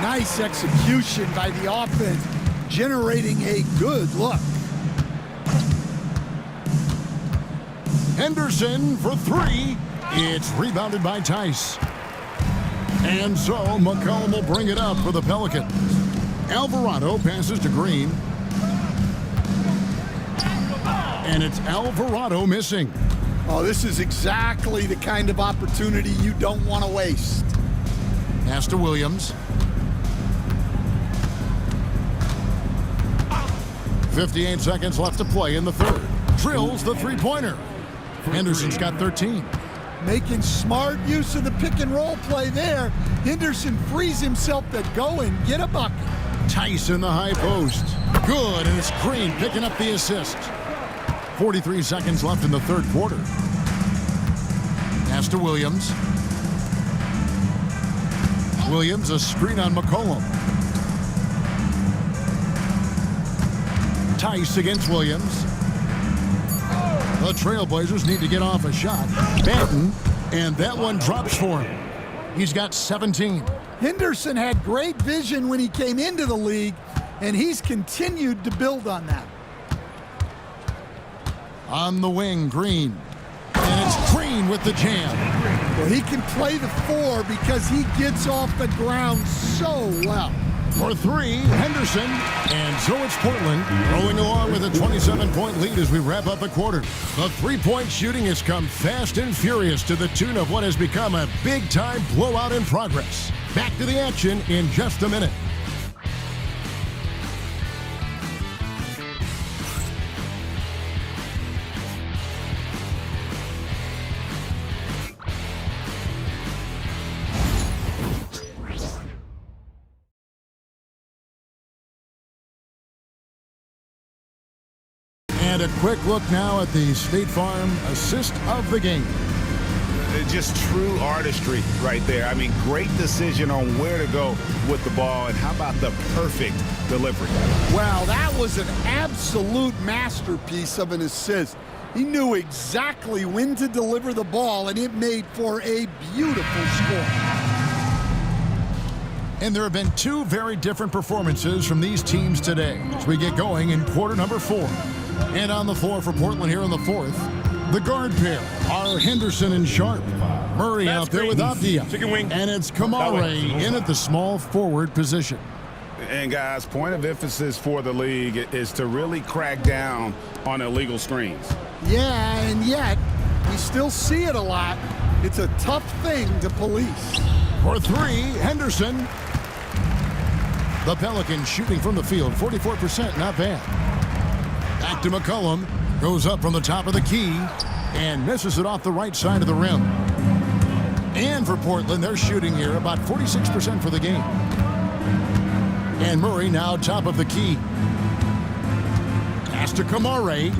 Nice execution by the offense, generating a good look. Henderson for 3. It's rebounded by Tice. And so McCollum will bring it up for the Pelicans. Alvarado passes to Green. And it's Alvarado missing. Oh, this is exactly the kind of opportunity you don't want to waste. Pass to Williams. 58 seconds left to play in the third. Drills the three-pointer. Henderson's got 13. Making smart use of the pick and roll play there. Henderson frees himself to go and get a bucket. Tice in the high post. Good, and it's Green picking up the assist. 43 seconds left in the third quarter. Pass to Williams. Williams, a screen on McCollum. Tice against Williams. The Trailblazers need to get off a shot. Banton, and that one drops for him. He's got 17. Henderson had great vision when he came into the league, and he's continued to build on that. On the wing, Green. And it's Green with the jam. Well, he can play the 4 because he gets off the ground so well. For 3, Henderson. And so it's Portland rolling along with a 27-point lead as we wrap up the quarter. The three-point shooting has come fast and furious to the tune of what has become a big-time blowout in progress. Back to the action in just a minute. And a quick look now at the State Farm assist of the game. Just true artistry right there. I mean, great decision on where to go with the ball, and how about the perfect delivery? Wow, that was an absolute masterpiece of an assist. He knew exactly when to deliver the ball, and it made for a beautiful score. And there have been two very different performances from these teams today as we get going in quarter number 4. And on the floor for Portland here in the 4th, the guard pair are Henderson and Sharp. Murray out there with Abdia. And it's Kamare in at the small forward position. And guys, point of emphasis for the league is to really crack down on illegal screens. Yeah, and yet we still see it a lot. It's a tough thing to police. For 3, Henderson. The Pelicans shooting from the field, 44%, not bad. Back to McCollum, goes up from the top of the key and misses it off the right side of the rim. And for Portland, they're shooting here about 46% for the game. And Murray now top of the key. Pass to Kamare.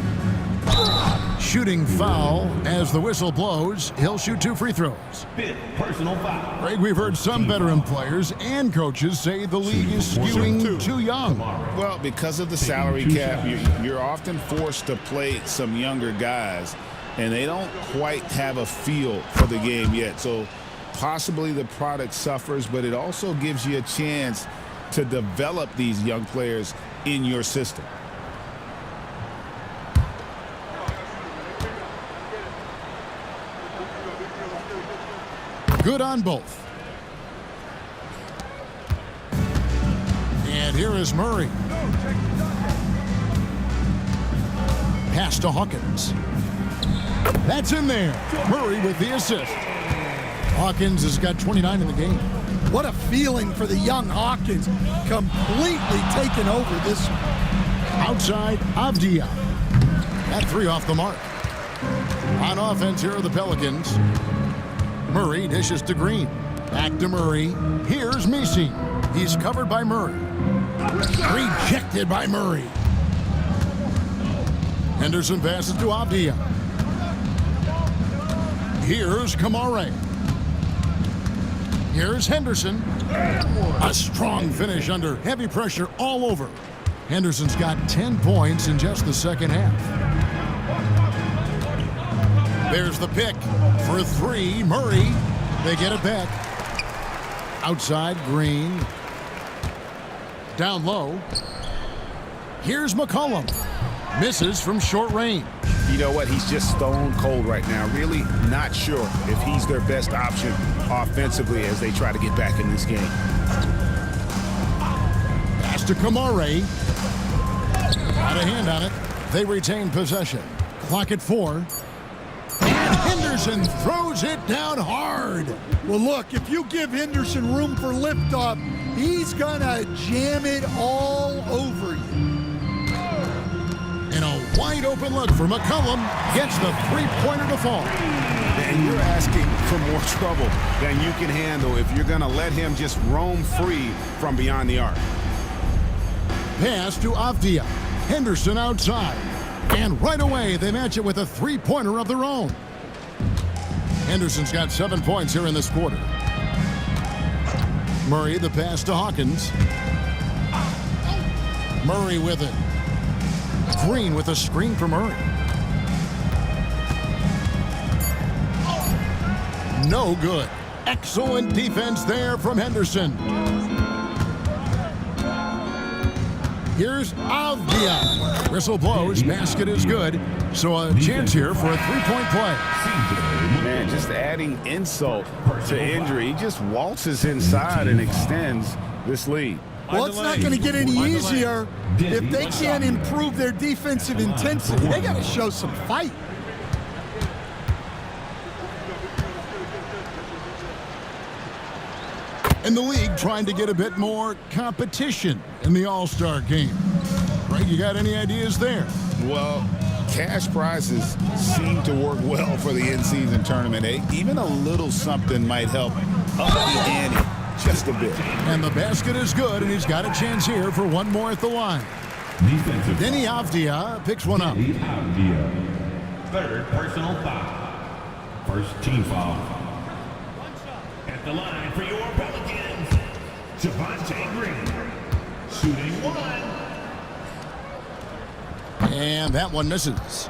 Shooting foul as the whistle blows. He'll shoot 2 free throws. Fifth personal foul. Greg, we've heard some veteran players and coaches say the league is skewing too young. Well, because of the salary cap, you're often forced to play some younger guys, and they don't quite have a feel for the game yet. So possibly the product suffers, but it also gives you a chance to develop these young players in your system. Good on both. And here is Murray. Pass to Hawkins. That's in there. Murray with the assist. Hawkins has got 29 in the game. What a feeling for the young Hawkins. Completely taken over this one. Outside, Avdia. That 3 off the mark. On offense, here are the Pelicans. Murray dishes to Green. Back to Murray. Here's Misi. He's covered by Murray. Rejected by Murray. Henderson passes to Abdia. Here's Kamare. Here's Henderson. A strong finish under heavy pressure all over. Henderson's got 10 points in just the second half. There's the pick for 3, Murray. They get it back. Outside, Green. Down low. Here's McCollum. Misses from short range. You know what? He's just stone cold right now. Really not sure if he's their best option offensively as they try to get back in this game. Pass to Kamare. Got a hand on it. They retain possession. Clock at 4. And Henderson throws it down hard. Well, look, if you give Henderson room for liftoff, he's going to jam it all over you. And a wide open look for McCollum. Gets the three-pointer to fall. And And you're asking for more trouble than you can handle if you're going to let him just roam free from beyond the arc. Pass to Avdia. Henderson outside. And right away, they match it with a three-pointer of their own. Henderson's got 7 points here in this quarter. Murray, the pass to Hawkins. Murray with it. Green with a screen for Murray. No good. Excellent defense there from Henderson. Here's Avdia. Whistle blows. Basket is good. So a chance here for a three-point play. Man, just adding insult to injury. He just waltzes inside and extends this lead. Well, it's not going to get any easier if they can't improve their defensive intensity. They got to show some fight. And the league trying to get a bit more competition in the All-Star game. Right, you got any ideas there? Well, cash prizes seem to work well for the in-season tournament. Even a little something might help up the ante just a bit. And the basket is good, and he's got a chance here for one more at the line. Denny Avdia picks one up. Third personal foul. First team foul. At the line for your Pelicans, Javonte Green. Shooting one. And that one misses.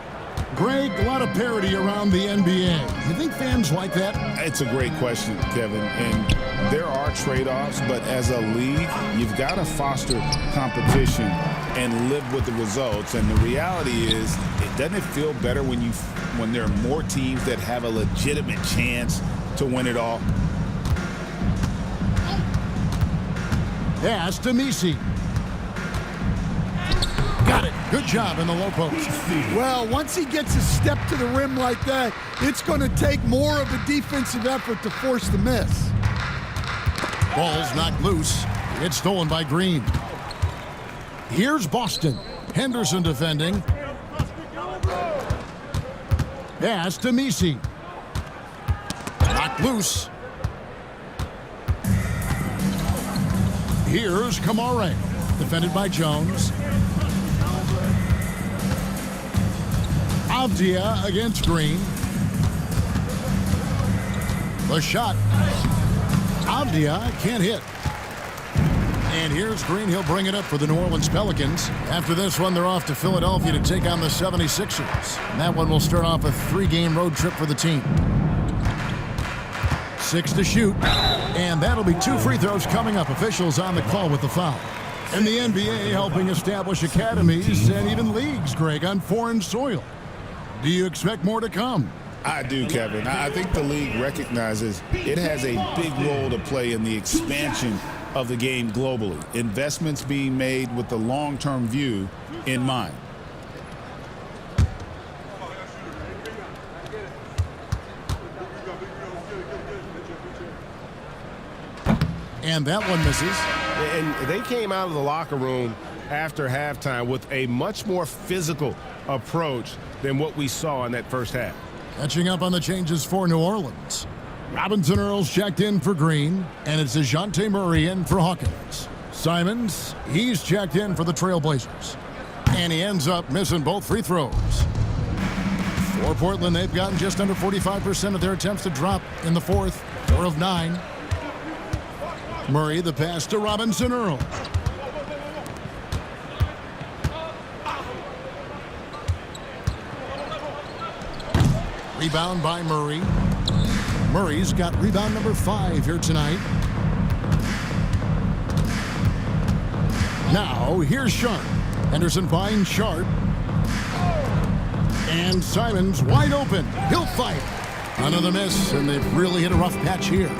Greg, a lot of parity around the NBA. You think fans like that? It's a great question, Kevin. And there are trade-offs, but as a league, you've got to foster competition and live with the results. And the reality is, doesn't it feel better when there are more teams that have a legitimate chance to win it all? Pass to Misi. Got it. Good job in the low post. Well, once he gets a step to the rim like that, it's going to take more of a defensive effort to force the miss. Ball's knocked loose. It's stolen by Green. Here's Boston. Henderson defending. Pass to Misi. Knocked loose. Here's Kamare. Defended by Jones. Avdia against Green. The shot. Avdia can't hit. And here's Green. He'll bring it up for the New Orleans Pelicans. After this one, they're off to Philadelphia to take on the 76ers. And that one will start off a 3-game road trip for the team. 6 to shoot. And that'll be 2 free throws coming up. Officials on the call with the foul. And the NBA helping establish academies and even leagues, Greg, on foreign soil. Do you expect more to come? I do, Kevin. I think the league recognizes it has a big role to play in the expansion of the game globally. Investments being made with the long-term view in mind. And that one misses. And they came out of the locker room after halftime with a much more physical approach than what we saw in that first half. Catching up on the changes for New Orleans. Robinson Earls checked in for Green, and it's DeJounte Murray in for Hawkins. Simons, he's checked in for the Trailblazers. And he ends up missing both free throws. For Portland, they've gotten just under 45% of their attempts to drop in the fourth. 4 of 9. Murray, the pass to Robinson Earl. Rebound by Murray. Murray's got rebound number 5 here tonight. Now, here's Sharp. Henderson finds Sharp. And Simons wide open. He'll fight. Another miss, and they've really hit a rough patch here.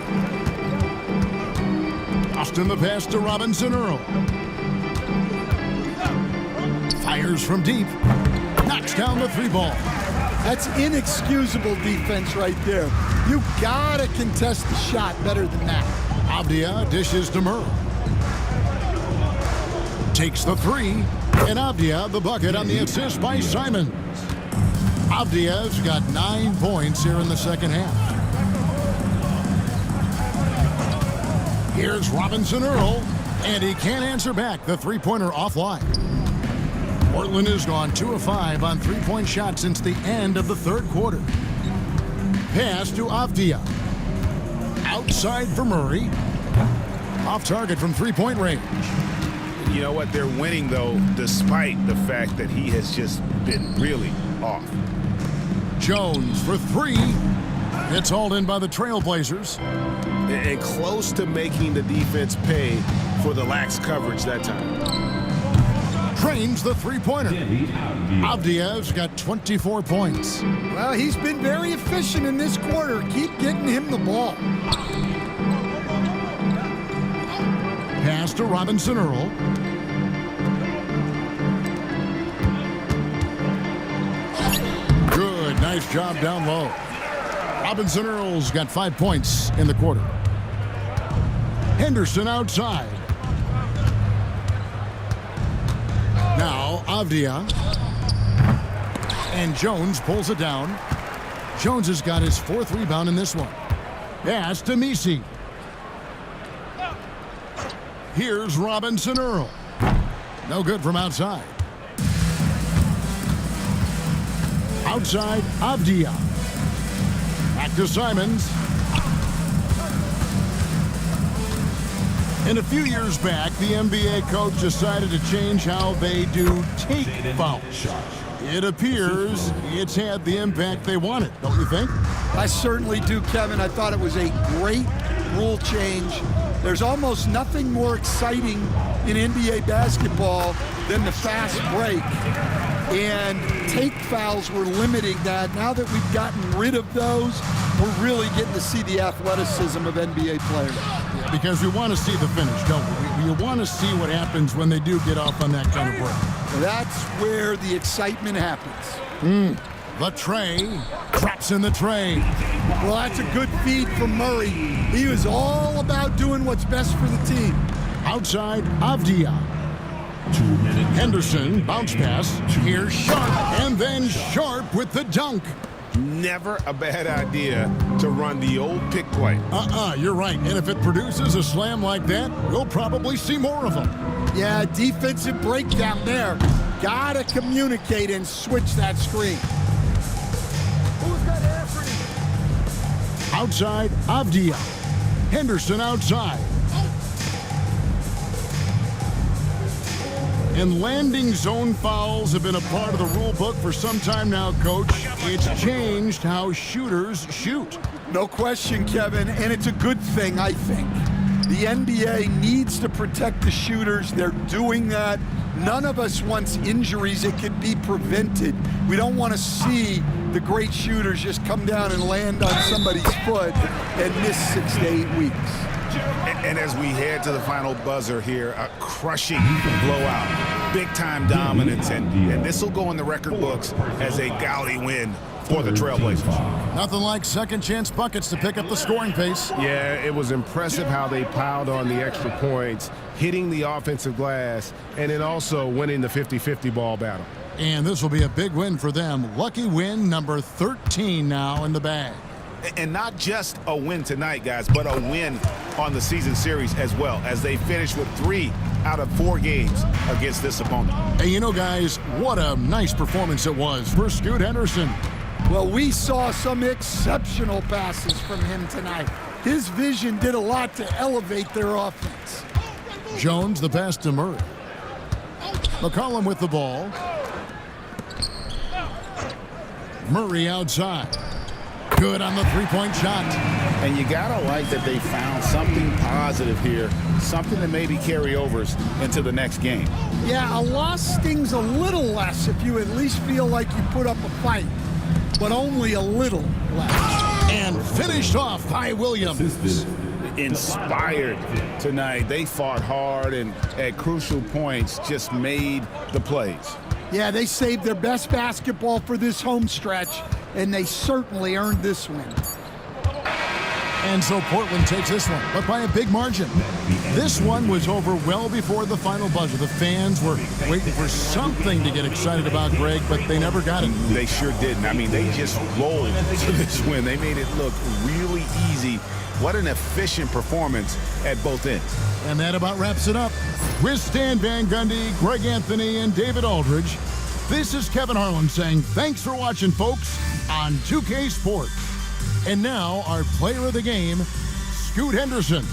Austin the pass to Robinson Earl. Fires from deep. Knocks down the 3 ball. That's inexcusable defense right there. You gotta contest the shot better than that. Avdia dishes to Murray. Takes the 3. And Avdia the bucket on the assist by Simons. Avdia's got 9 points here in the second half. Here's Robinson Earl, and he can't answer back the three-pointer offline. Portland has gone 2 of 5 on three-point shots since the end of the third quarter. Pass to Avdia. Outside for Murray. Off target from three-point range. You know what? They're winning, though, despite the fact that he has just been really off. Jones for 3. It's hauled in by the Trailblazers. And close to making the defense pay for the lax coverage that time. Drains the three-pointer. Avdia's got 24 points. Well, he's been very efficient in this quarter. Keep getting him the ball. Pass to Robinson Earl. Good, nice job down low. Robinson Earl's got 5 points in the quarter. Henderson outside. Now Avdia. And Jones pulls it down. Jones has got his 4th rebound in this one. Pass to Misi. Here's Robinson Earl. No good from outside. Outside, Avdia. Back to Simons. And a few years back, the NBA coach decided to change how they do take fouls. It appears it's had the impact they wanted, don't you think? I certainly do, Kevin. I thought it was a great rule change. There's almost nothing more exciting in NBA basketball than the fast break. And take fouls were limiting that. Now that we've gotten rid of those, we're really getting to see the athleticism of NBA players. Yeah, because we want to see the finish, don't we? We want to see what happens when they do get off on that kind of break. That's where the excitement happens. The tray. Drops in the tray. Well, that's a good feed from Murray. He was all about doing what's best for the team. Outside, Avdia. Henderson, bounce pass. Here's Sharp, and then Sharp with the dunk. Never a bad idea to run the old pick play. You're right. And if it produces a slam like that, we'll probably see more of them. Yeah, defensive breakdown there. Gotta communicate and switch that screen. Who's got Anthony? Outside, Avdia. Henderson outside. And landing zone fouls have been a part of the rule book for some time now, Coach. It's changed how shooters shoot. No question, Kevin, and it's a good thing, I think. The NBA needs to protect the shooters. They're doing that. None of us wants injuries that could be prevented. We don't want to see the great shooters just come down and land on somebody's foot and miss 6 to 8 weeks. And as we head to the final buzzer here, a crushing blowout, big-time dominance, and this will go in the record books as a gaudy win for the Trailblazers. Nothing like second-chance buckets to pick up the scoring pace. Yeah, it was impressive how they piled on the extra points, hitting the offensive glass, and then also winning the 50-50 ball battle. And this will be a big win for them. Lucky win number 13 now in the bag. And not just a win tonight, guys, but a win on the season series as well, as they finish with 3 out of 4 games against this opponent. Hey, you know, guys, what a nice performance it was for Scoot Henderson. Well, we saw some exceptional passes from him tonight. His vision did a lot to elevate their offense. Jones, the pass to Murray. McCollum with the ball. Murray outside. Good on the three-point shot. And you gotta like that they found something positive here, something that maybe carry overs into the next game. Yeah, a loss stings a little less if you at least feel like you put up a fight, but only a little less. And finished off by Williams. Inspired tonight. They fought hard and at crucial points just made the plays. Yeah, they saved their best basketball for this home stretch, and they certainly earned this win. And so Portland takes this one, but by a big margin. This one was over well before the final buzzer. The fans were waiting for something to get excited about, Greg, but they never got it. They sure didn't. I mean, they just rolled to this win. They made it look really easy. What an efficient performance at both ends. And that about wraps it up. With Stan Van Gundy, Greg Anthony, and David Aldridge, this is Kevin Harlan saying thanks for watching, folks, on 2K Sports. And now, our player of the game, Scoot Henderson.